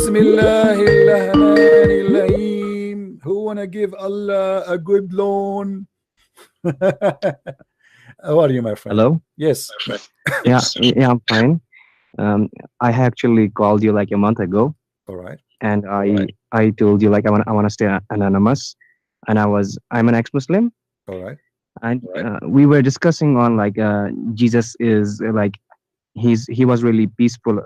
Bismillahirrahmanirrahim. Who wanna give Allah a good loan? How are you, my friend? Hello. Yes. Yeah, I'm fine. Um, I actually called you like a month ago, All right. and I told you like I want to stay anonymous, and I'm an ex-Muslim, All right. and we were discussing on like Jesus is like he was really peaceful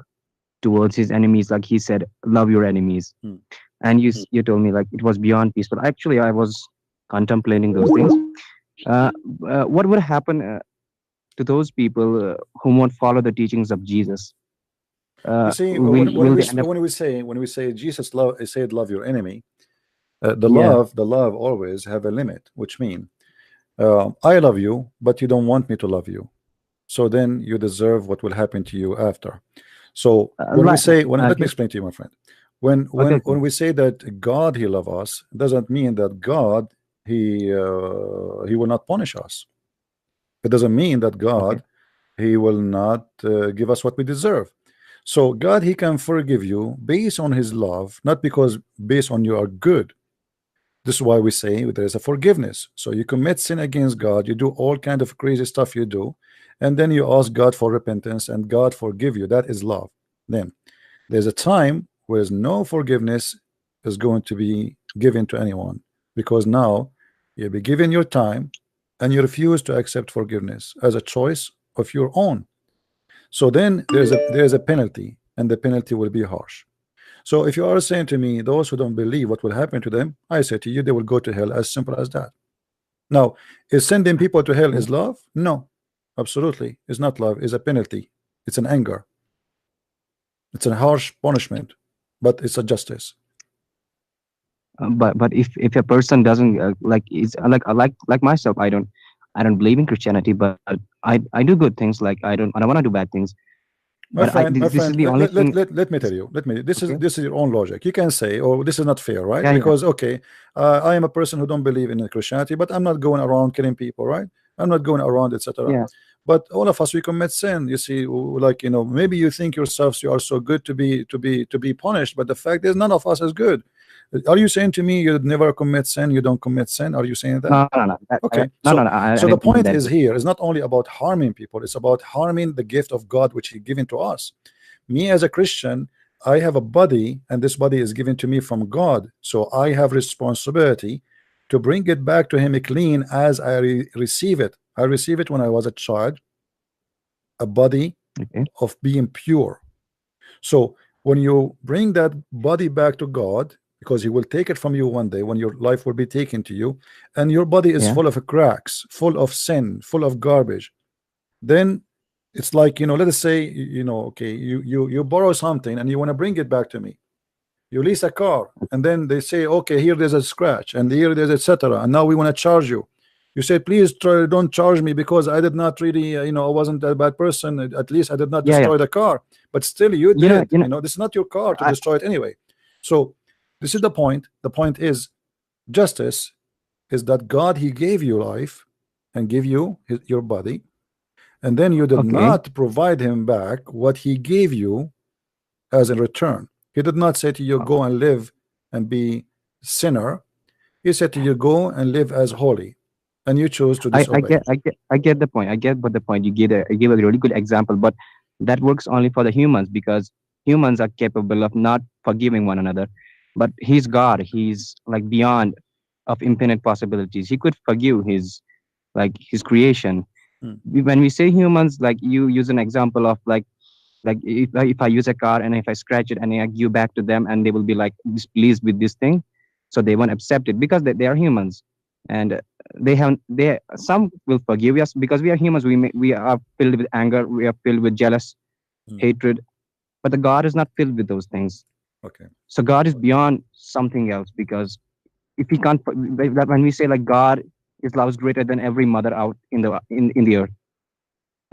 towards his enemies. Like he said, love your enemies, Hmm. and you told me like it was beyond peaceful. Actually, I was contemplating those things. Uh, what would happen to those people who won't follow the teachings of Jesus? You see, Will they end up? when we say Jesus love said love your enemy, Yeah. the love always have a limit, which mean I love you, but you don't want me to love you. So then you deserve what will happen to you after. So when we Like, say when let me just explain to you, my friend. When okay, when okay, when we say that God he love us, doesn't mean that God he will not punish us. It doesn't mean that okay. God he will not give us what we deserve. So God he can forgive you based on his love, not because based on you are good. This is why we say there is a forgiveness. So you commit sin against God, you do all kind of crazy stuff you do, and then you ask God for repentance and God forgive you. That is love. Then there's a time where no forgiveness is going to be given to anyone, because now you'll be given your time and you refuse to accept forgiveness as a choice of your own. So then there's a penalty, and the penalty will be harsh. So if you are saying to me, those who don't believe what will happen to them, I say to you, they will go to hell, as simple as that. Now, is sending people to hell Yeah. is love? No, absolutely. It's not love, it's a penalty. It's an anger. It's a harsh punishment, but it's a justice. But if a person doesn't like is like myself, I don't believe in Christianity, but I do good things. Like I don't want to do bad things. But My this is friend, the only thing. let me tell you, Okay. this is your own logic. You can say, oh, this is not fair, right? Yeah, yeah, Because okay, I am a person who don't believe in Christianity, but I'm not going around killing people, right? I'm not going around, etc. yeah. But all of us we commit sin. You see, like maybe you think yourselves you are so good to be punished, but the fact is none of us is good. Are you saying to me you never commit sin, you don't commit sin? Are you saying that? No, no, no. Okay, No, no, so no. I the didn't mean point that is way. here is not only about harming people, it's about harming the gift of God which he given to us. Me as a Christian, I have a body, and this body is given to me from God, so I have responsibility to bring it back to him clean as I receive it. I receive it when I was a child, a body Okay. of being pure. So when you bring that body back to God, because he will take it from you one day when your life will be taken to you, and your body is Yeah. full of cracks, full of sin, full of garbage, then it's like, let us say, okay, you borrow something and you want to bring it back to me. You lease a car, and then they say, okay, here there's a scratch, and here there's etc. And now we want to charge you. You say, please don't charge me because I did not really, I wasn't a bad person. At least I did not Yeah, yeah. destroy the car. But still, you You know, did. you know. This is not your car to I destroy it anyway. So this is the point. The point is justice is that God, he gave you life and give you your body, and then you did okay. not provide him back what he gave you as a return. He did not say to you, go and live and be sinner. He said to you, go and live as holy, and you chose to disobey. I get the point. I get what the point you gave a really good example, but that works only for the humans because humans are capable of not forgiving one another. But he's God. He's like beyond of infinite possibilities. He could forgive his creation. Hmm. When we say humans, like you use an example of like if I use a car and if I scratch it and I give back to them and they will be like displeased with this thing, so they won't accept it because they are humans, and they some will forgive us because we are humans. We are filled with anger, we are filled with jealous, Hmm. hatred, but the God is not filled with those things. Okay. So God is beyond something else because if he can't when we say like God, his love is greater than every mother out in the earth.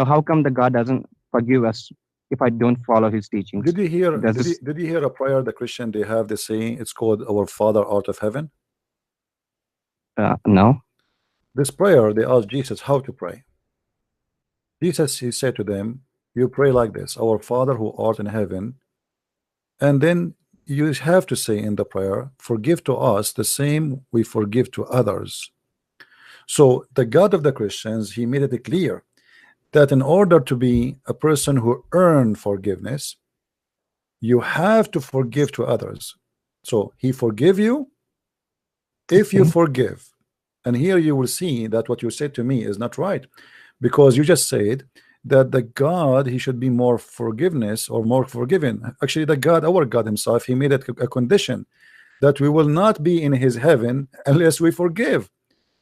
So how come the God doesn't forgive us if I don't follow his teachings? Did you hear? Does this Did you hear a prayer the Christian they have? They say it's called "Our Father Art of Heaven." no? This prayer they asked Jesus how to pray. Jesus he said to them, "You pray like this: Our Father who art in heaven," and then you have to say in the prayer, forgive to us the same we forgive to others. So the God of the Christians, he made it clear that in order to be a person who earn forgiveness, you have to forgive to others. So he forgive you if you Okay. forgive. And here you will see that what you said to me is not right, because you just said that the God, he should be more forgiveness or more forgiven. Actually, the God, our God himself, he made it a condition that we will not be in his heaven unless we forgive.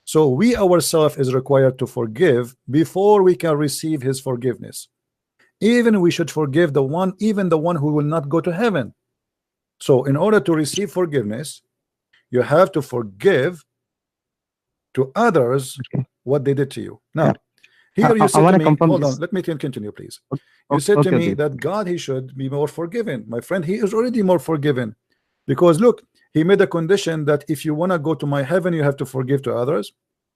So we ourselves is required to forgive before we can receive his forgiveness. Even we should forgive the one, even the one who will not go to heaven. So in order to receive forgiveness, you have to forgive to others Okay. what they did to you. Yeah. Now, here you I said want to to me, confirm hold on, this. let me continue, please. You Okay. said to Okay. me Okay. that God, he should be more forgiven. My friend, he is already more forgiven, because look, he made a condition that if you want to go to my heaven, you have to forgive to others,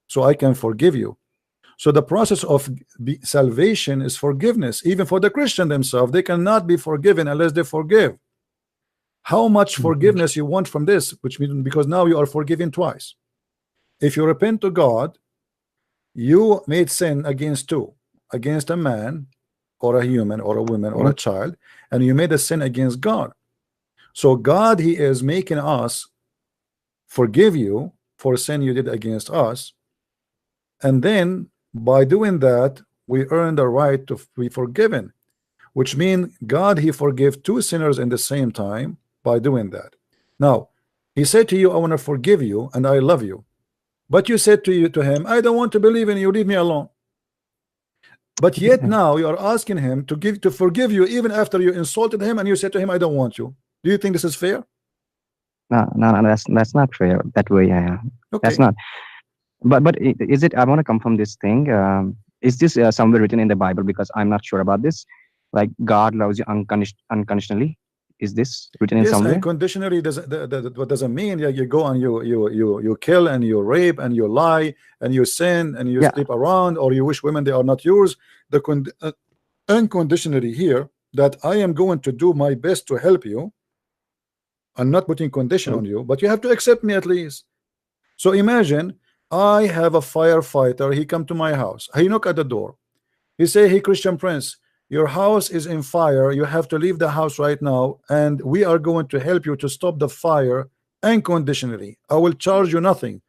so I can forgive you. So the process of salvation is forgiveness. Even for the Christian themselves, they cannot be forgiven unless they forgive. How much Mhm. forgiveness you want from this? Which means, because now you are forgiven twice. If you repent to God, you made sin against two, against a man or a human or a woman or Okay. a child, and you made a sin against God. So God, he is making us forgive you for sin you did against us, and then by doing that we earn the right to be forgiven, which means God, he forgive two sinners in the same time by doing that. Now he said to you, I want to forgive you and I love you, but you said to him, I don't want to believe in you, leave me alone. But yet Yeah. now you are asking him to forgive you even after you insulted him and you said to him, I don't want you. Do you think this is fair? No, no, no, that's not fair that way. Yeah, that's Okay. not. But is it? I want to confirm this thing. Is this somewhere written in the Bible? Because I'm not sure about this. Like God loves you unconditionally. Is this written in Yes, somewhere? unconditionally doesn't what doesn't mean that you go and you kill and you rape and you lie and you sin and you Yeah. sleep around or you wish women they are not yours. The unconditionally here, that I am going to do my best to help you. I'm not putting condition True. on you, but you have to accept me at least. So imagine I have a firefighter. He come to my house. He knock at the door. He say, hey, Christian Prince, your house is in fire. You have to leave the house right now, and we are going to help you to stop the fire unconditionally. I will charge you nothing.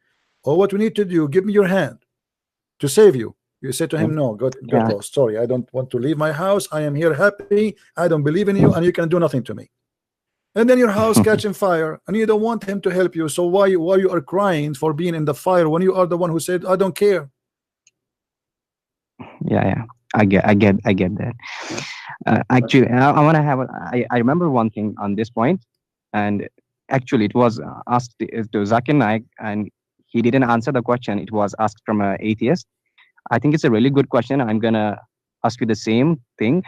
All what we need to do, give me your hand to save you. You say to Okay. him, no, get Yeah. lost. Sorry, I don't want to leave my house. I am here happy. I don't believe in you, and you can do nothing to me. And then your house catching fire, and you don't want him to help you. So why you are crying for being in the fire when you are the one who said, I don't care? Yeah. Yeah. I get that. Actually, I want to have. I remember one thing on this point, and actually, it was asked to Zakir Naik, and he didn't answer the question. It was asked from an atheist. I think it's a really good question. I'm gonna ask you the same thing.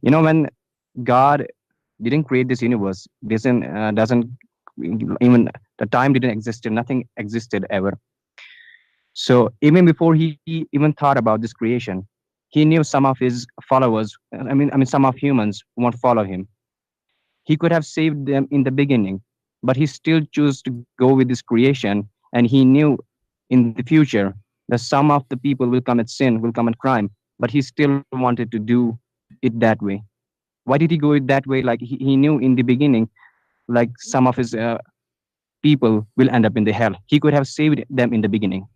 When God didn't create this universe, doesn't even the time didn't exist. Nothing existed ever. So even before he even thought about this creation, he knew some of his followers. I mean, some of humans won't follow him. He could have saved them in the beginning, but he still chose to go with this creation, and he knew in the future that some of the people will commit sin, will commit crime, but he still wanted to do it that way. Why did he go it that way? Like he knew in the beginning, like some of his people will end up in the hell. He could have saved them in the beginning.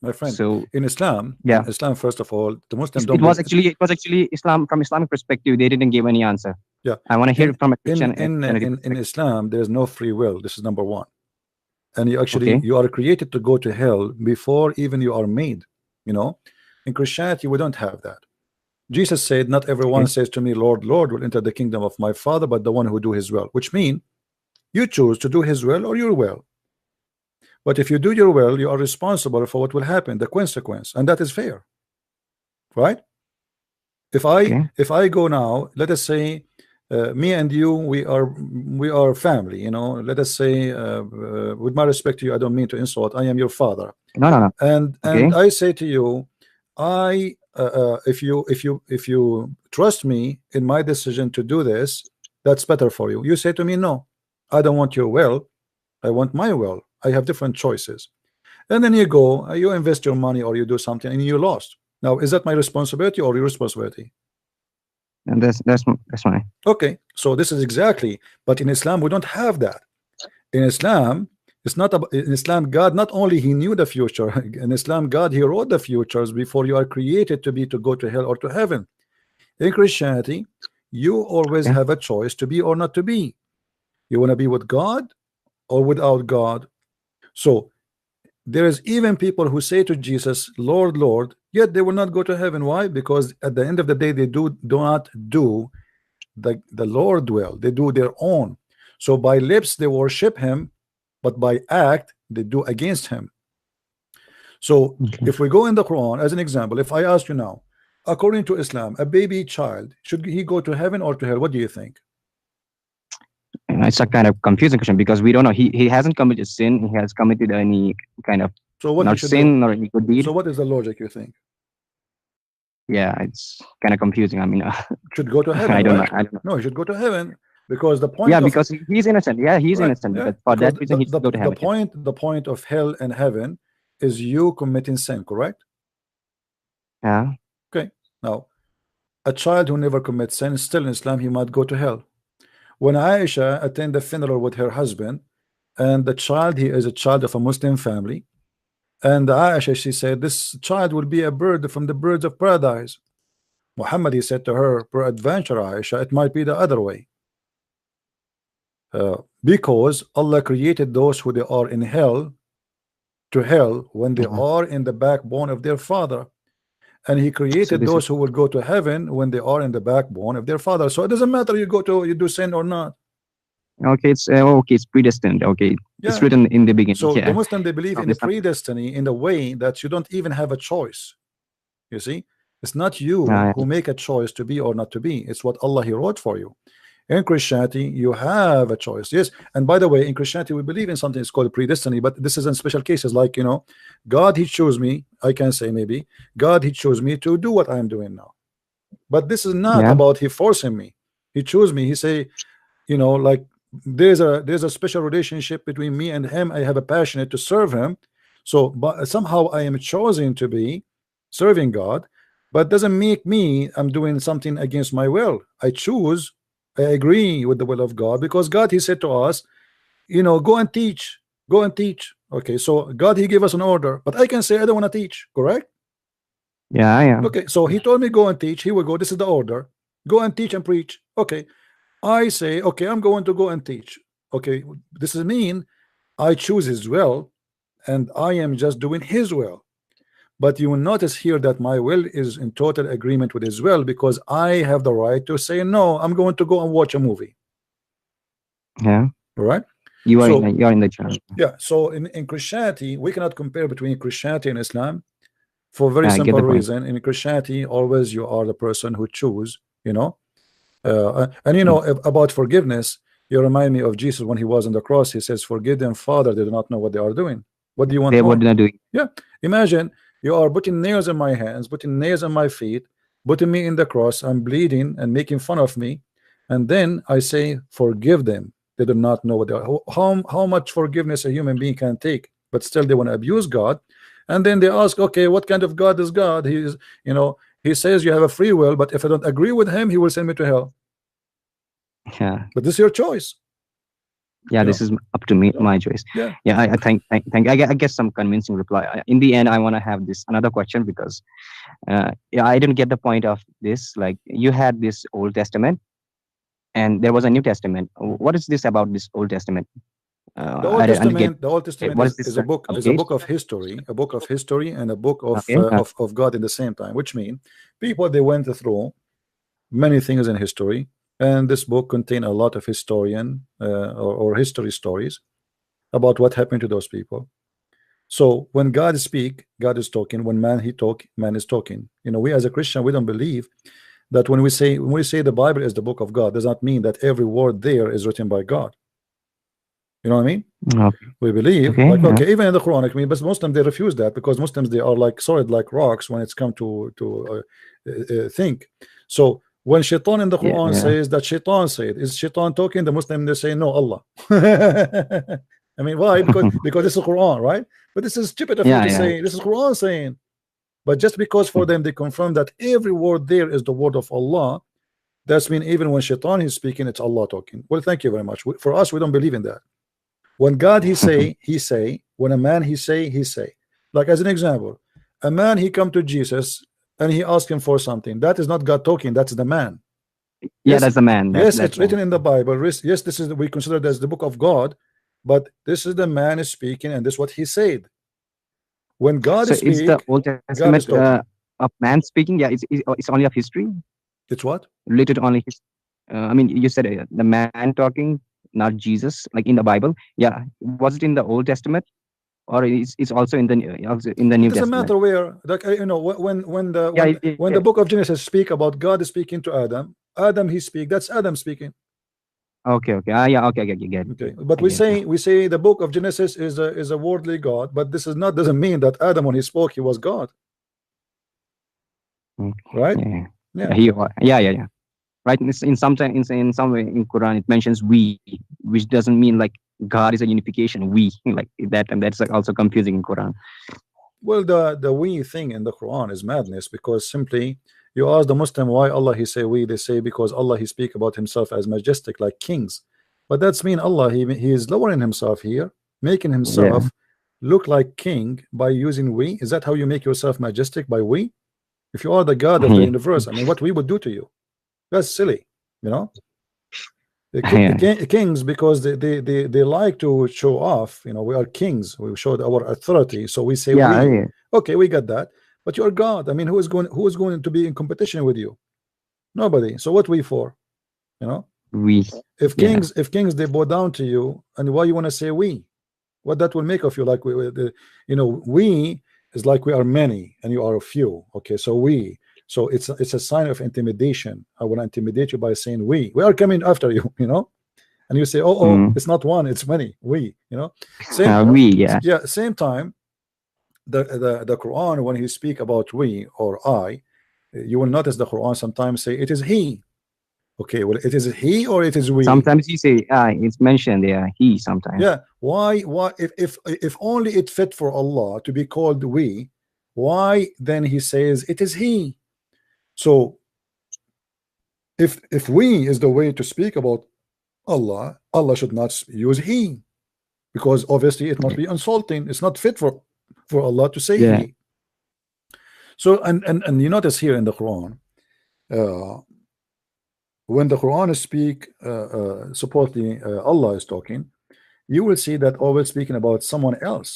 My friend, So in yeah, Islam, first of all, the Muslim it don't was believe. actually Islam. From Islamic perspective, they didn't give any answer. Yeah, I want to hear in it from a in in Christianity in perspective. Islam, there is no free will. This is number one. And Okay. you are created to go to hell before even you are made. You know, in Christianity, we don't have that. Jesus said, "Not everyone Okay. says to me, Lord, Lord, will enter the kingdom of my Father, but the one who do His will." Which means you choose to do His will or your will. But if you do your will, you are responsible for what will happen, the consequence, and that is fair, right? Okay. If I go now, let us say me and you, we are family, you know. Let us say with my respect to you, I don't mean to insult, I am your father, No, no, no. and Okay. I say to you, I if you trust me in my decision to do this, that's better for you. You say to me, no. I don't want your well, I want my well. I have different choices. And then you go, you invest your money or you do something and you lost. Now, is that my responsibility or your responsibility? And that's fine. Okay, so this is exactly, but in Islam we don't have that. In Islam, it's not about, in Islam, God not only he knew the future, in Islam, God he wrote the futures before you are created to be to go to hell or to heaven. In Christianity, you always Okay. have a choice to be or not to be. You want to be with God or without God. So there is even people who say to Jesus, Lord, Lord, yet they will not go to heaven. Why? Because at the end of the day, they do not do the Lord will. They do their own. So by lips they worship him, but by act they do against him. So Okay. if we go in the Quran as an example, if I ask you now, according to Islam, a baby child, should he go to heaven or to hell? What do you think? It's a kind of confusing question because we don't know. He hasn't committed sin. He has committed any kind of So what he not should do? sin or any good deed. So what is the logic you think? Yeah, it's kind of confusing. I mean, Should go to I heaven, don't know. right? I don't know. No, he should go to heaven because the Yeah, point of because he's innocent. Yeah, he's right, innocent. yeah, But for because that reason, he should go to heaven. Yeah. the point of hell and heaven is you committing sin, correct? Yeah. Okay. Now, a child who never commits sin, still in Islam, he might go to hell. When Aisha attended the funeral with her husband, and the child, he is a child of a Muslim family, and Aisha, she said, this child will be a bird from the birds of paradise. Muhammad, he said to her, peradventure, Aisha, it might be the other way. Because Allah created those who they are in hell to hell when they Yeah. are in the backbone of their father, and he So created this is those who will go to heaven when they are in the backbone of their father. So it doesn't matter you do sin or not. okay. It's okay. It's predestined. Okay, it's Yeah. written in the beginning. So the Yeah. Muslim, they believe So in the there's nothing. predestiny in the way that you don't even have a choice. You see, it's not you Uh, who make a choice to be or not to be. It's what Allah he wrote for you. In Christianity, you have a choice. Yes, and by the way, in Christianity, we believe in something it's called predestiny, but this is in special cases, like God he chose me. I can say maybe God he chose me to do what I am doing now. But this is not yeah. about he forcing me. He chose me. He say, like there's a special relationship between me and him. I have a passionate to serve him. So, but somehow I am chosen to be serving God, but doesn't make me I'm doing something against my will. I choose. I agree with the will of God because God he said to us, go and teach, go and teach. Okay, so God he gave us an order, but I can say I don't want to teach. Correct? Yeah. Yeah. Okay, so he told me go and teach. Here we go. This is the order. Go and teach and preach. Okay, I say, okay, I'm going to go and teach. Okay, this is mean I choose his will and I am just doing his will. But you will notice here that my will is in total agreement with his will because I have the right to say no, I'm going to go and watch a movie. Yeah. All right. You are in. So You are in the church. yeah, so in Christianity, we cannot compare between Christianity and Islam for a very Yeah, I get simple the point. reason. In Christianity, always you are the person who choose, and Mm. about forgiveness, you remind me of Jesus when he was on the cross. He says, forgive them, Father, they do not know what they are doing. What do you want They what more? they're doing. Yeah, imagine you are putting nails in my hands, putting nails in my feet, putting me in the cross. I'm bleeding and making fun of me, and then I say, forgive them. They do not know what they are. How much forgiveness a human being can take, but still they want to abuse God. And then they ask, okay, what kind of God is God? He is, he says you have a free will, but if I don't agree with him, he will send me to hell. Yeah. But this is your choice, Yeah, you this know. is up to me, my choice. Yeah. Yeah, I think I guess some convincing reply. In the end, I want to have this another question because yeah, I didn't get the point of this. Like you had this Old Testament, and there was a New Testament. What is this about this Old Testament? I didn't get. The Old Testament What is is this a book update? of history, a book of history, and a book Okay. of God in the same time. Which mean people they went through many things in history, and this book contain a lot of historian or history stories about what happened to those people. So when God speak, God is talking. When man he talk, man is talking. We as a Christian, we don't believe that when we say the Bible is the book of God, does not mean that every word there is written by God. You know what I mean? Okay. We believe Okay. like Yeah. okay, even in the Quran, I mean, but Muslims they refuse that because Muslims they are like solid like rocks when it's come to think. So When shaitan in the Yeah, Quran yeah. says that shaitan said, is shaitan talking? The Muslim they say no, Allah. I mean, why? Because this is Quran, right? But this is stupid of you Yeah, to yeah. say this is Quran saying. But just because for them they confirm that every word there is the word of Allah, that's mean even when shaitan is speaking, it's Allah talking. Well, thank you very much. For us, we don't believe in that. When God he say, he say. When a man he say, he say. Like as an example, a man he come to Jesus and he ask him for something. That is not God talking. That's the man. Yeah, Yes, that's the man. yes, That's it's man. written in the Bible. Yes, this is we consider this the book of God, but this is the man is speaking, and this is what he said. When God So is is the speak, Old God Testament is talking. of man speaking? Yeah, it's only of history, It's what? related only. I mean, you said the man talking, not Jesus, like in the Bible. Yeah, was it in the Old Testament, or it's also in the It New doesn't Testament? matter where. Like Yeah, when the book of Genesis speak about God is speaking to Adam, Adam he speak. That's Adam speaking. okay, okay. Ah, yeah, okay, okay, I get Okay, it. but I get it now. we say the book of Genesis is a worldly God, but this is not doesn't mean that Adam when he spoke he was God, Mm, right? yeah, Yeah. yeah, yeah, yeah, yeah. Right. In some way in Quran it mentions we, which doesn't mean like God is a unification. We like that, and that's like also confusing in Quran. Well, the we thing in the Quran is madness because simply you ask the Muslim why Allah he say we, they say because Allah he speak about himself as majestic like kings, but that's mean Allah he is lowering himself here, making Yeah, himself look like king by using we. Is that how you make yourself majestic, by we? If you are the God of the yeah, universe, I mean, what we would do to you? That's silly, you know. yeah, Kings because they like to show off, you know, we are kings, we showed our authority, so we say yeah, we. yeah. Okay, we got that, but you're God. I mean, who is going to be in competition with you? Nobody. So what we for, you know? We, If yeah, kings they bow down to you, and why you want to say we? What that will make of you? Like we is like we are many and you are a few. Okay, so we, so it's a sign of intimidation. I want to intimidate you by saying we are coming after you, you know. And you say, oh, mm. it's not one, it's many, we, you know. Same, We, yeah, yeah, same time, the Quran, when he speak about we or I, you will notice the Quran sometimes say it is he. Okay, well, it is he or it is we. sometimes you say it's mentioned, yeah, he sometimes. Yeah, why if only it fit for Allah to be called we, why then he says it is he? So if we is the way to speak about Allah, Allah should not use he, because obviously it must be insulting. It's not fit for Allah to say Yeah, he. So and you notice here in the Quran, uh, when the Quran is speak, supposedly Allah is talking, you will see that always speaking about someone else.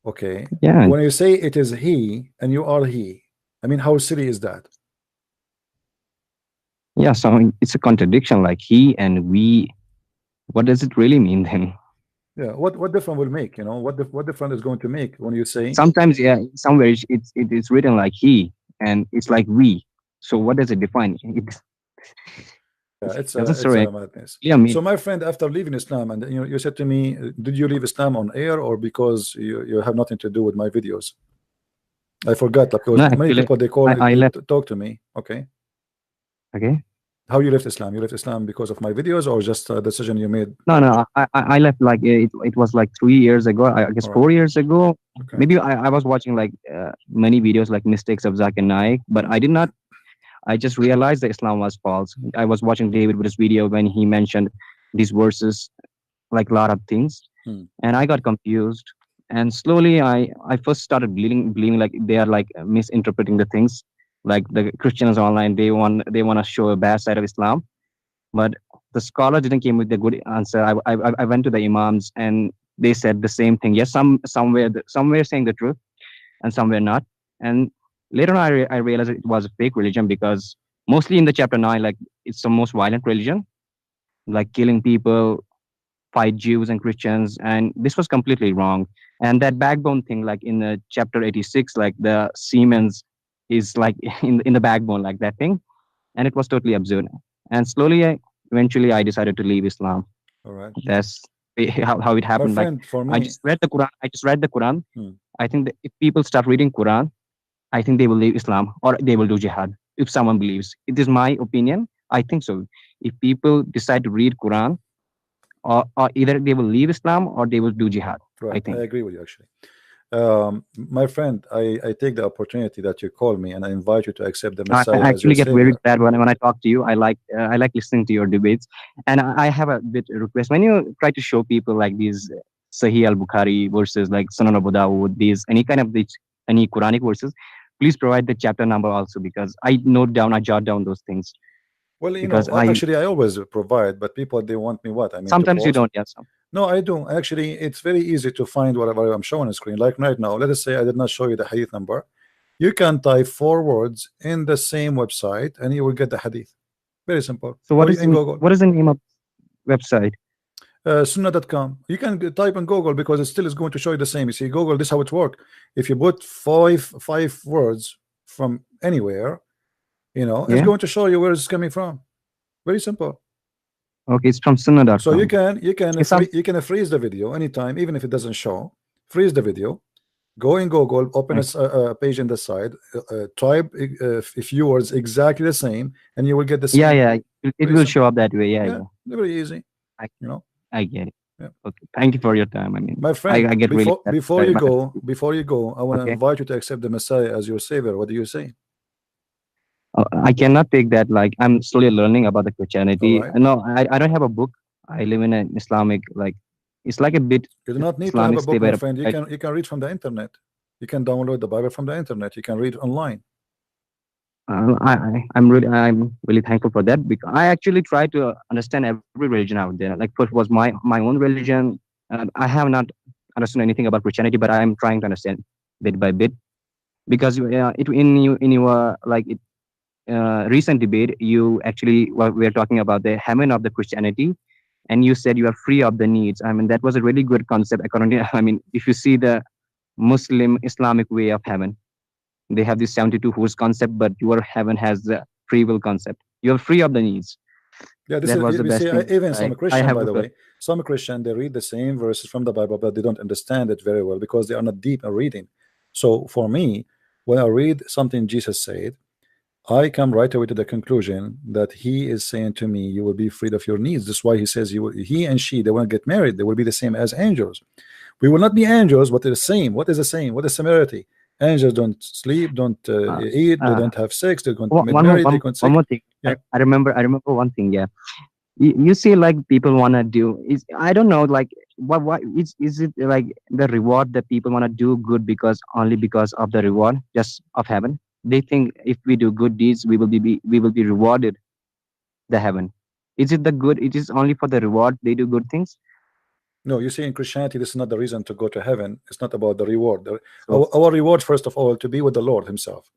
Okay, yeah, when you say it is he and you are he, I mean, how silly is that? yeah. So it's a contradiction, like he and we. What does it really mean then? Yeah, what difference will make? You know, what difference is going to make when you say, Sometimes, yeah, somewhere it's written like he, and it's like we. So what does it define? yeah, It it's a doesn't say madness. clear meaning. So my friend, after leaving Islam, and you said to me, did you leave Islam on air or because you have nothing to do with my videos? I forgot, like, No, because many actually, people they call I they left. talk to me. Okay, Okay. how you left Islam? You left Islam because of my videos or just a decision you made? No, no, I left like it was like 3 years ago. I guess All right. 4 years ago. Okay. Maybe I was watching like many videos like mistakes of Zakir Naik, but Hmm. I did not. I just realized that Islam was false. I was watching David Buddha's video when he mentioned these verses, like a lot of things, Hmm. and I got confused. And slowly, I first started believing like they are like misinterpreting the things. Like the Christians online, they want to show a bad side of Islam, but the scholar didn't came with a good answer. I went to the imams and they said the same thing. Yes, somewhere saying the truth and somewhere not. And later on, I realized it was a fake religion because mostly in the chapter 9, like it's the most violent religion, like killing people, fight Jews and Christians, and this was completely wrong. And that backbone thing, like in the chapter 86, like the Siemens is like in the backbone, like that thing, and it was totally absurd. And slowly, eventually, I decided to leave Islam. All right. That's how it My happened. Like friend, for I me, just read the Quran. I just read the Quran. hmm, I think that if people start reading Quran, I think they will leave Islam or they will do jihad. if someone believes. It is my opinion. I think so. If people decide to read Quran, or either they will leave Islam or they will do jihad. I Right, I think. agree with you actually. My friend, I take the opportunity that you call me and I invite you to accept the I Messiah as your actually get very savior. glad when I talk to you. I like listening to your debates, and I have a bit request when you try to show people like these Sahih al Bukhari verses like Sunan Abu Dawud, these any kind of these any Quranic verses. Please provide the chapter number also because I note down, I jot down those things Well, you because know, I actually, I always provide, but people they want me what? I mean, to sometimes you post. don't. Yes. No, I do. Actually, it's very easy to find whatever I'm showing on screen. Like right now, let us say I did not show you the hadith number. You can type 4 words in the same website and you will get the hadith. Very simple. So Or in Google. what is the name of website? Sunnah.com. You can type in Google because it still is going to show you the same. You see, Google, this is how it works. If you put five words from anywhere, you know, it's Yeah. going to show you where it's coming from. Very simple. Okay, it's from So you sunnah.com. can It's some. you can freeze the video anytime, even if it doesn't show. Freeze the video. Go in Google, open a page in the side, type a few words exactly the same, and you will get the Yeah, same. yeah. It Very will simple. show up that way. Yeah, Yeah, yeah. very easy. I, You know. I get it. Yeah. Okay. Thank you for your time. I mean, My friend, I get really before excited you about it. go, I want to Okay. invite you to accept the Messiah as your savior. What do you say? I cannot take that. Like, I'm slowly learning about the All Christianity. right. No, I don't have a book. I live in an Islamic, like, it's like a bit You do not need to have Islamic a state book, my where friend. You can read from the internet. You can download the Bible from the internet. You can read online. I'm really thankful for that because I actually try to understand every religion out there. Like, first was my own religion. I have not understood anything about Christianity, but I am trying to understand bit by bit because in your like recent debate, you actually well, we are talking about the heaven of the Christianity, and you said you are free of the needs. I mean, that was a really good concept. According to, I mean, if you see the Muslim Islamic way of heaven, they have this 72 hours concept, but your heaven has the free will concept. You are free of the needs. Yeah, this That is was the you see best thing even some I Christian, have by the heard. way, some Christian they read the same verses from the Bible, but they don't understand it very well because they are not deep in reading. So for me, when I read something Jesus said, I come right away to the conclusion that he is saying to me, you will be freed of your needs. That's why he says he and she, they won't get married. They will be the same as angels. We will not be angels, but they're the same. What is the same? What is similarity? Angels don't sleep, don't Uh, eat, they uh, don't have sex, they don't get one more married, they can't one sick. more thing. Yeah. I remember one thing. Yeah, you see, like people wanna do is I don't know, like what is it like the reward that people wanna do good because only because of the reward just of heaven? They think if we do good deeds, we will be rewarded the heaven. Is it the good? It is only for the reward they do good things. No, you see, in Christianity, this is not the reason to go to heaven. It's not about the reward. So Our reward, first of all, to be with the Lord Himself,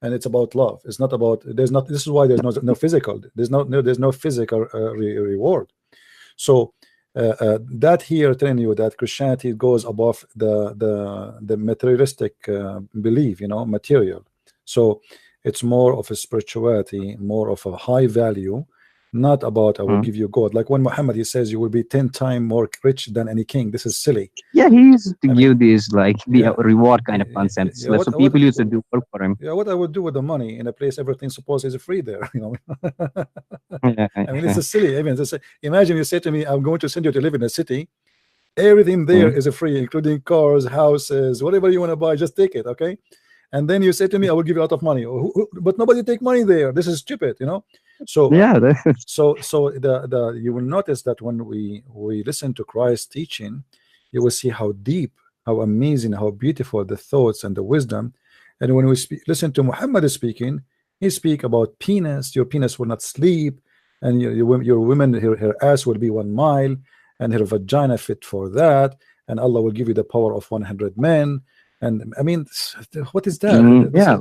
and it's about love. It's not about. There's not. This is why there's no physical. There's no physical reward. So that here telling you that Christianity goes above the materialistic belief, you know, material. So it's more of a spirituality, more of a high value, not about I will hmm. give you God. Like when Muhammad he says you will be 10 times more rich than any king. This is silly. Yeah, he used to I mean, give this like the yeah, reward kind of concepts. yeah. Like, so people used to do work for him. What I would do with the money in a place everything supposed is free there, you know. I mean, it's a silly. I mean, imagine you say to me, "I'm going to send you to live in a city. Everything there Mm. is free, including cars, houses, whatever you want to buy. Just take it, okay?" And then you say to me, "I will give you a lot of money," but nobody take money there. This is stupid, you know. So, Yeah, that's so the you will notice that when we listen to Christ's teaching, you will see how deep, how amazing, how beautiful the thoughts and the wisdom. And when we listen to Muhammad speaking, he speak about penis. Your penis will not sleep, and your woman, her ass will be 1 mile, and her vagina fit for that, and Allah will give you the power of 100 men. And I mean, what is that? This yeah, is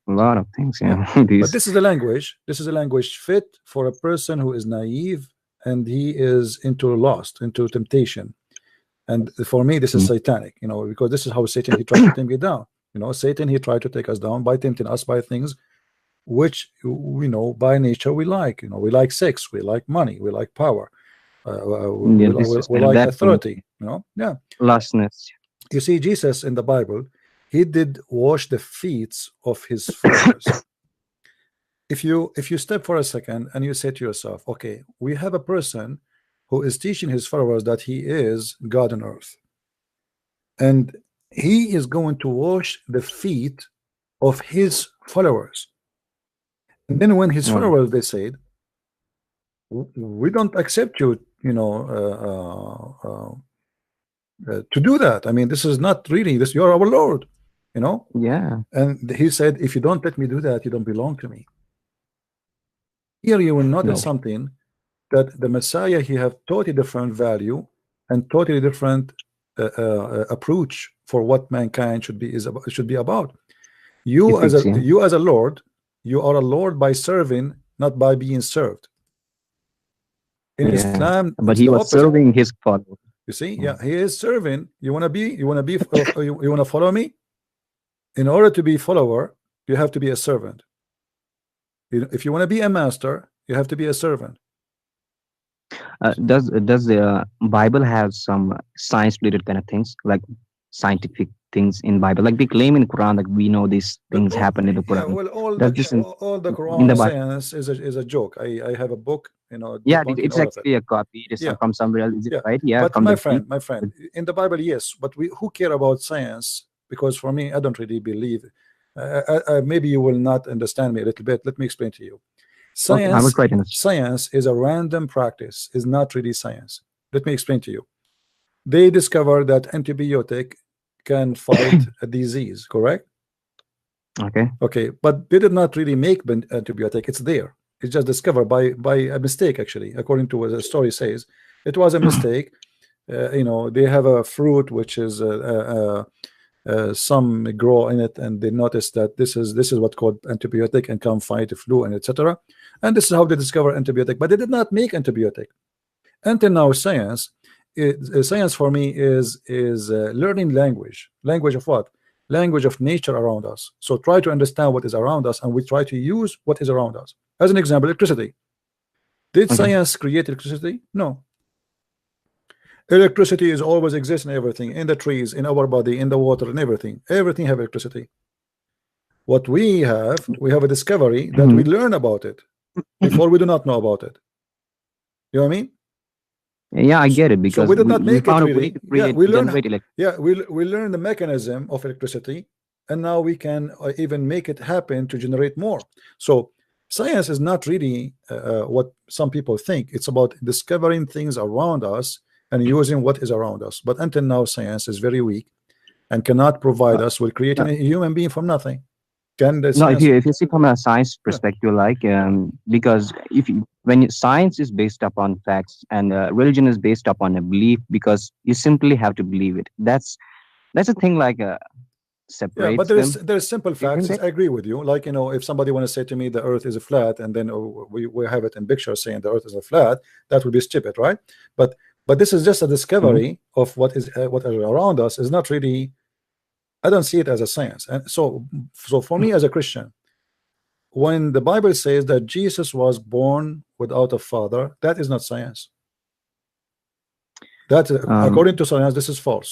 a lot of things. yeah. Yeah, But these. this is a language. This is a language fit for a person who is naive and he is into lust, into temptation. And for me, this is Mm. satanic, you know, because this is how Satan he tried to tempt me down. You know, Satan he tried to take us down by tempting us by things which we know by nature we like. You know, we like sex, we like money, we like power, Yeah, this is we kind of like bad for me. authority. You know, yeah. Lostness. You see, Jesus in the Bible, he did wash the feet of his followers. if you step for a second and you say to yourself, okay, we have a person who is teaching his followers that he is God on earth, and he is going to wash the feet of his followers. And then when his Well, followers they said, We don't accept you, to do that. I mean, this is not really this. You're our Lord, you know." yeah, And he said, "If you don't let me do that, you don't belong to me." Here you will notice no, something, that the Messiah, he have totally different value and totally different approach for what mankind should be about. You as ethics, a yeah, you as a Lord, you are a Lord by serving, not by being served. In yeah. Islam, it's But the he was opposite. serving his followers. You see, Mm. yeah, he is serving. You wanna follow me? In order to be follower, you have to be a servant. If you want to be a master, you have to be a servant. Does the Bible have some science related kind of things, like scientific things in Bible? Like they claim in Quran that we know these But things happen in the yeah, Quran. well, Does this all the in Quran the Bible? science is a joke. I have a book, Yeah, debunking it's all of it. actually a copy. It is Yeah, from somewhere else. Is it yeah. right? Yeah, But from the thief. my friend, in the Bible, yes. But we who care about science? Because for me, I don't really believe. Maybe you will not understand me a little bit. Let me explain to you. Okay, I will Science, try to understand. science is a random practice. Is not really science. Let me explain to you. They discovered that antibiotic can fight a disease. Correct? Okay. Okay, but they did not really make antibiotic. It's there. It's just discovered by a mistake. Actually, according to what the story says, it was a mistake. They have a fruit which is some grow in it, and they notice that this is what called antibiotic and can fight the flu and etc. And this is how they discover antibiotic. But they did not make antibiotic until now. Science for me is learning language of what? Language of nature around us. So try to understand what is around us, and we try to use what is around us. As an example, electricity. Did Okay. science create electricity? No. Electricity is always exists in everything, in the trees, in our body, in the water, in everything have electricity. What we have a discovery that we Mhm. learn about it. Before we do not know about it. You know what I mean? Yeah, I get it So because we did not we make it found a way really. to Yeah, create we learn. generate electricity. Yeah, we learn the mechanism of electricity, and now we can even make it happen to generate more. So science is not really what some people think. It's about discovering things around us and using what is around us. But until now, science is very weak and cannot provide Uh, us with uh, creating a human being from nothing. Can the no, science? if you see from a science Yeah, perspective, like because science is based upon facts and religion is based upon a belief, because you simply have to believe it. That's a thing like yeah, but separates there's them, there's simple facts. isn't it? I agree with you. Like, if somebody want to say to me the Earth is flat, and then we have it in pictures saying the Earth is a flat, that would be stupid, right? But this is just a Hmm. discovery of what is around us. Is not really. I don't see it as a science. And so for me as a Christian, when the Bible says that Jesus was born without a father, that is not science. That Um, according to science, this is false.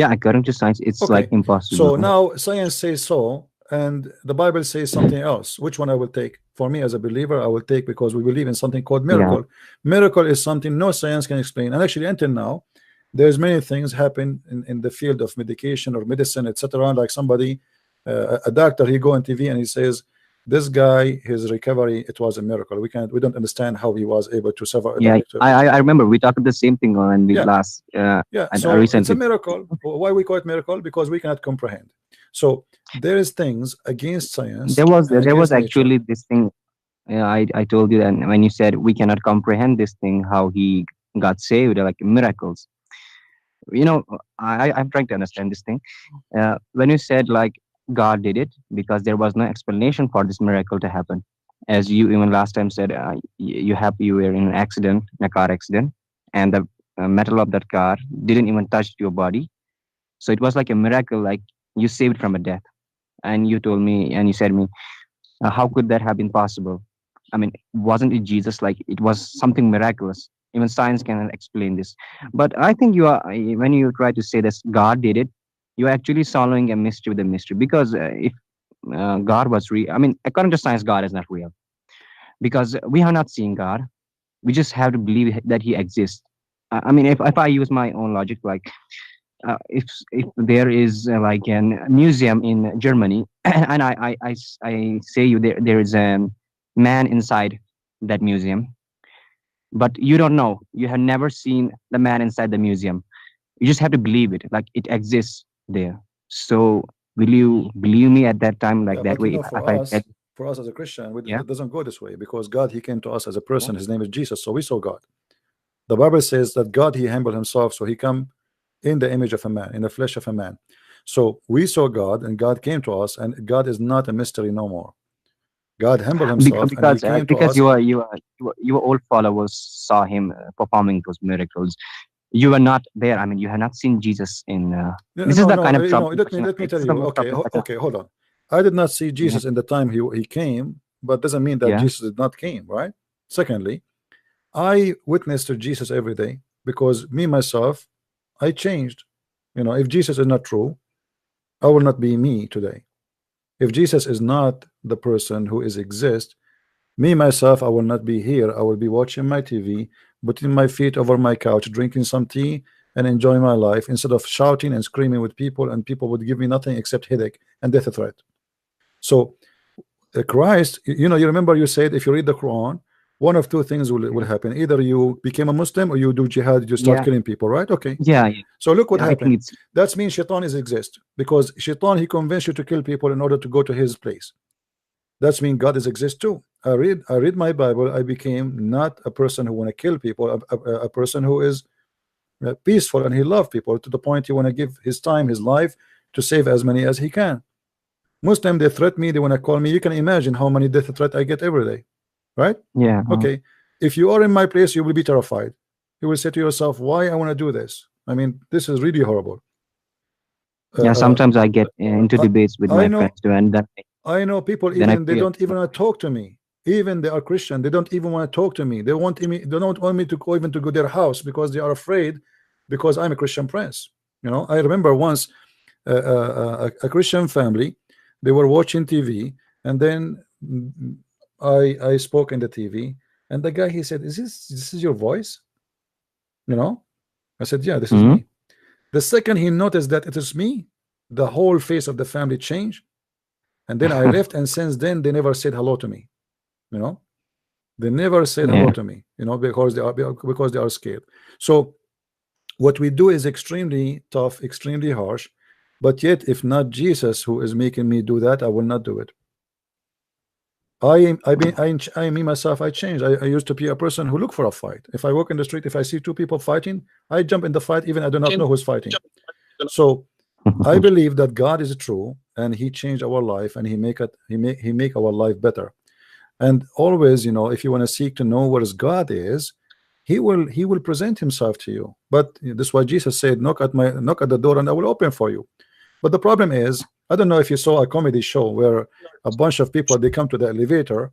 yeah, according to science, it's like Okay, impossible. so now science says so, and the Bible says something else. Which one I will take? For me as a believer, I will take, because we believe in something called Yeah, miracle. Miracle is something no science can explain. And actually, until now, there's many things happen in the field of medication or medicine, etc. Like somebody, a doctor, he go on TV and he says, this guy, his recovery, it was a miracle. We don't understand how he was able to survive. yeah. I remember we talked the same thing on the Yeah, last yeah, and so it's a recently. miracle. Why we call it miracle? Because we cannot comprehend. So there is things against science and There was against nature. actually this thing. I told you that when you said we cannot comprehend this thing, how he got saved, like miracles. You know, I'm trying to understand this thing. When you said like God did it because there was no explanation for this miracle to happen, as you even last time said, you were in an accident, in a car accident, and the metal of that car didn't even touch your body, so it was like a miracle, like you saved from a death. And you told me, and you said me, how could that have been possible? I mean, wasn't it Jesus? Like it was something miraculous. Even science cannot explain this. But I think you are when you try to say that God did it, you're actually solving a mystery with a mystery. Because if God was real. I mean, according to science, God is not real because we are not seeing God. We just have to believe that He exists. I mean, if I use my own logic, like if there is like a museum in Germany, and I say you there is a man inside that museum, but you don't know, you have never seen the man inside the museum. You just have to believe it, like it exists there. So will you believe me at that time, like Yeah, that but you way? know, If I tell, for us as a Christian, yeah, it doesn't go this way because God, He came to us as a yeah, person. His name is Jesus, so we saw God. The Bible says that God, He humbled Himself, so He come in the image of a man, in the flesh of a man. So we saw God, and God came to us, and God is not a mystery no more. God humbled Himself, and He came to because us. your old followers saw him performing those miracles. You were not there. I mean, you have not seen Jesus in. No, This is no, the no. kind of troubling Let me question. tell This is the you. most Okay, troubling question. okay, hold on. I did not see Yeah, Jesus in the time he came, but doesn't mean that yeah. Jesus did not came, right? Secondly, I witness to Jesus every day because me myself, I changed. You know, if Jesus is not true, I will not be me today. If Jesus is not the person who is exist, me myself, I will not be here. I will be watching my TV, putting my feet over my couch, drinking some tea, and enjoying my life instead of shouting and screaming with people, and people would give me nothing except headache and death threat. So Christ, you know, you remember you said if you read the Quran, one of two things will happen. Either you became a Muslim or you do jihad, you start Yeah, killing people, right? Okay. yeah, yeah. So look what Yeah, I think happened. it's That means Shaitan is exist because Shaitan he convinced you to kill people in order to go to his place. That's mean God is exist too. I read my Bible. I became not a person who want to kill people, a person who is peaceful and he love people to the point he want to give his time, his life to save as many as he can. Muslim they threat me, they want to call me. You can imagine how many death threat I get every day, right? yeah, Okay, if you are in my place, you will be terrified. You will say to yourself, "Why I want to do this? I mean, this is really horrible." Uh, yeah. uh, Sometimes I get into I, debates with I my know friends too, and I know people then I even they fear. don't even want to talk to me. Even they are Christian, they don't even want to talk to me. They don't want me to go even to go their house because they are afraid because I'm a Christian prince. You know, I remember once a Christian family, they were watching TV, and then I spoke in the TV, and the guy he said, this is your voice?" You know, I said, "Yeah, this is Hmm. me." The second he noticed that it is me, the whole face of the family changed. And then I left, and since then they never said hello to me. You know, they never said Yeah. hello to me. You know, because they are scared. So what we do is extremely tough, extremely harsh. But yet, if not Jesus who is making me do that, I will not do it. I me myself, I changed. I used to be a person who look for a fight. If I walk in the street, if I see two people fighting, I jump in the fight, even I do not know who's fighting. So I believe that God is true, and He changed our life, and He make our life better. And always, you know, if you want to seek to know where God is, he will present himself to you. But this is why Jesus said, knock at the door and I will open for you. But the problem is, I don't know if you saw a comedy show where a bunch of people they come to the elevator,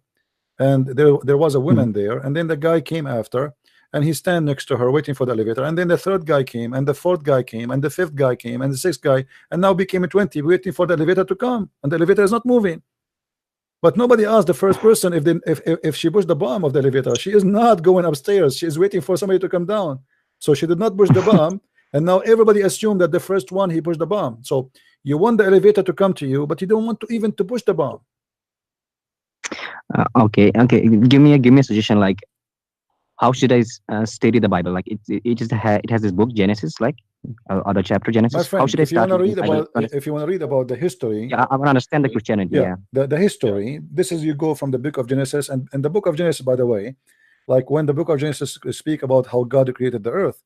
and there was a woman there, and then the guy came after, and he stand next to her waiting for the elevator, and then the third guy came, and the fourth guy came, and the fifth guy came, and the sixth guy, and now became a 20 waiting for the elevator to come, and the elevator is not moving. But nobody asked the first person if she pushed the bomb of the elevator. She is not going upstairs. She is waiting for somebody to come down. So she did not push the bomb, and now everybody assumed that the first one he pushed the bomb. So you want the elevator to come to you, but you don't want to even to push the bomb. Okay, okay. Give me a suggestion. Like, how should I study the Bible? Like, it has this book Genesis, like other chapter My Genesis. How friend, should I start reading Bible? if you want to read about the history, Yeah, I want to understand the Christianity. yeah, Yeah. the history. This is you go from the book of Genesis, and the book of Genesis, by the way, like when the book of Genesis speak about how God created the earth.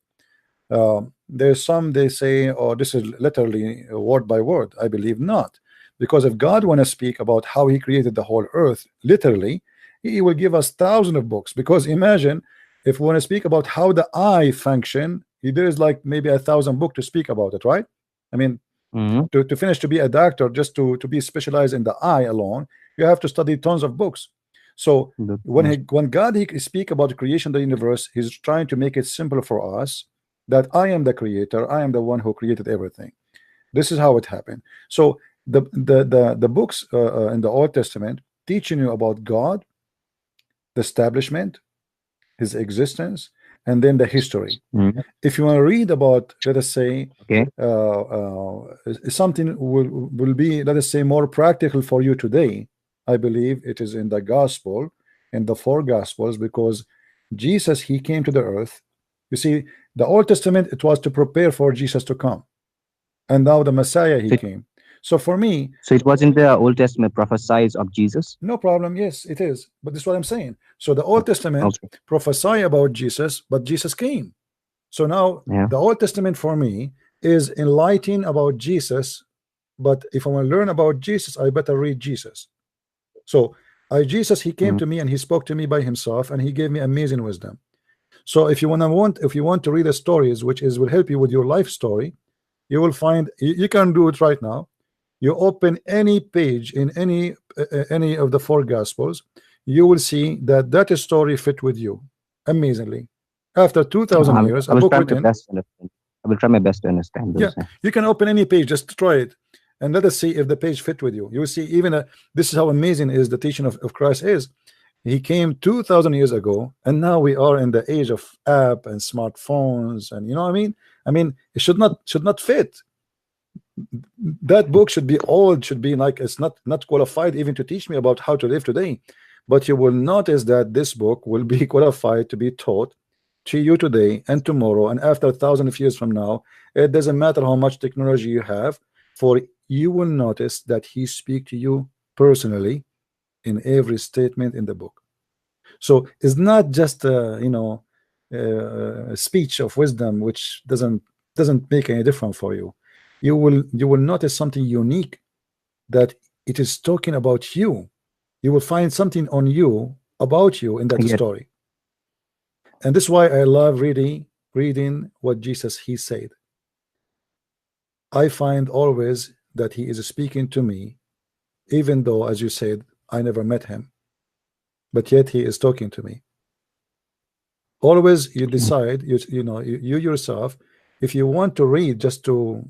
There's some they say, oh, this is literally word by word. I believe not, because if God want to speak about how He created the whole earth, literally, He will give us thousands of books. Because imagine if we want to speak about how the eye function, there is like maybe 1,000 books to speak about it, right? I mean, Mm-hmm. to finish to be a doctor, just to be specialized in the eye alone, you have to study tons of books. So when God he speak about the creation of the universe, He's trying to make it simple for us that I am the creator, I am the one who created everything. This is how it happened. So The books in the Old Testament teaching you about God, the establishment, his existence, and then the history. Mm. If you want to read about, let us say, Okay. something will be, let us say, more practical for you today, I believe it is in the gospel, in the four gospels, because Jesus, he came to the earth. You see, the Old Testament, it was to prepare for Jesus to come, and now the Messiah, he So, came. So for me, so it was in the Old Testament prophesies of Jesus. no problem. Yes, it is. But this is what I'm saying. So the Old Testament Okay. prophesy about Jesus, but Jesus came. So now Yeah. the Old Testament for me is enlightening about Jesus. But if I want to learn about Jesus, I better read Jesus. So Jesus, he came Mm. to me and he spoke to me by himself, and he gave me amazing wisdom. So if you want to read the stories, which is will help you with your life story, you will find you can do it right now. You open any page in any of the four gospels, you will see that that story fit with you amazingly. After 2000 years, I a will book try my written. best to understand. I will try my best to understand Yeah, those. you can open any page, just try it, and let us see if the page fit with you. You will see even this is how amazing is the teaching of Christ is. He came 2000 years ago, and now we are in the age of app and smartphones, and you know what I mean. It should not fit. That book should be old, should be like it's not qualified even to teach me about how to live today. But you will notice that this book will be qualified to be taught to you today and tomorrow and after 1,000 years from now. It doesn't matter how much technology you have, for you will notice that he speak to you personally in every statement in the book. So it's not just a speech of wisdom which doesn't make any difference for you. You will notice something unique, that it is talking about you. You will find something on you, about you, in I that get. story. And this is why I love reading what Jesus he said. I find always that he is speaking to me, even though, as you said, I never met him, but yet he is talking to me. Always you decide, you yourself, if you want to read just to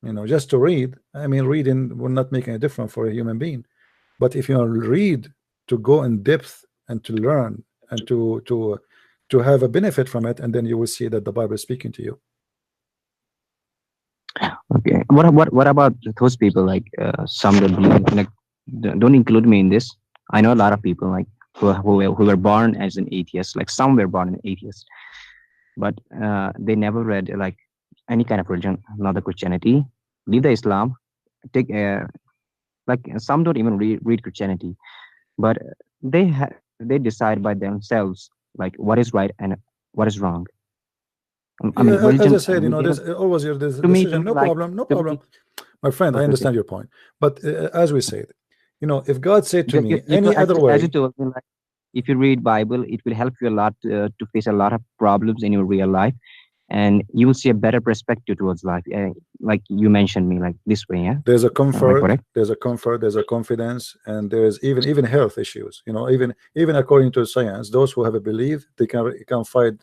read. Reading will not make any difference for a human being. But if you read to go in depth and to learn and to have a benefit from it, and then you will see that the Bible is speaking to you. Okay. What about those people like some that believe like don't include me in this. I know a lot of people like who were born as an atheist. Like some were born an atheist, but they never read like any kind of religion, not the Christianity. Leave the Islam. Take like some don't even read Christianity, but they decide by themselves like what is right and what is wrong. I mean, Yeah, as I religion. said, there's always your To decision. me, No like problem, no to me. problem, my friend. I Okay, okay. understand your point. But as we said, if God said to me You any other as you way, told me, like if you read Bible, it will help you a lot to face a lot of problems in your real life, and you will see a better perspective towards life. Like you mentioned me, like this way. Yeah, there's a am I comfort, correct? there's a confidence, and there's even health issues. Even according to science, those who have a belief, they can fight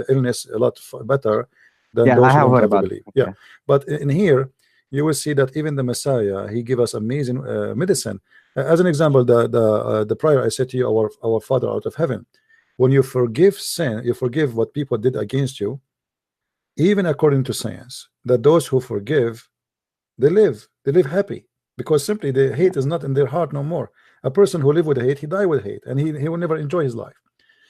illness a lot better than Yeah, I those who have don't heard have the about belief. it. Yeah, Yeah. but in here you will see that even the Messiah, he give us amazing medicine. As an example, the prayer I said to you, our Father out of heaven. When you forgive sin, you forgive what people did against you. Even according to science, that those who forgive, they live happy, because simply the hate is not in their heart no more. A person who live with hate, he die with hate, and he will never enjoy his life.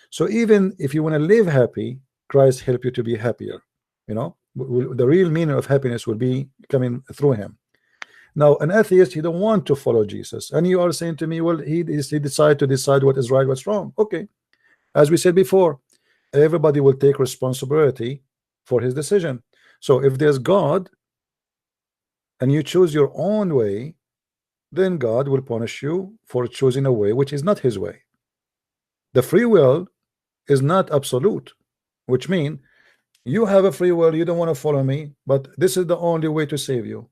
So even if you want to live happy, Christ help you to be happier. The real meaning of happiness will be coming through him. Now an atheist, he don't want to follow Jesus, and you are saying to me, well, he decide what is right, what's wrong. Okay, as we said before, everybody will take responsibility for his decision. So if there's God and you choose your own way, then God will punish you for choosing a way which is not his way. The free will is not absolute, which means you have a free will, you don't want to follow me, but this is the only way to save you.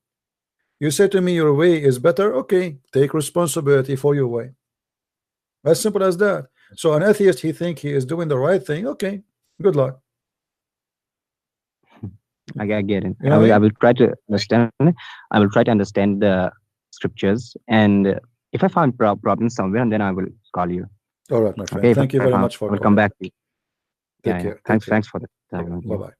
You say to me your way is better, okay, take responsibility for your way. As simple as that. So an atheist, he think he is doing the right thing, okay, good luck. I get it. You know what I I mean? will try to understand. I will try to understand scriptures, and if I find problems somewhere, and then I will call you. All right, my friend. Okay, if Thank you I very found, much for I will come calling. back to you. Take Yeah, yeah. care. Take Thanks, care. thanks for the time. Bye bye.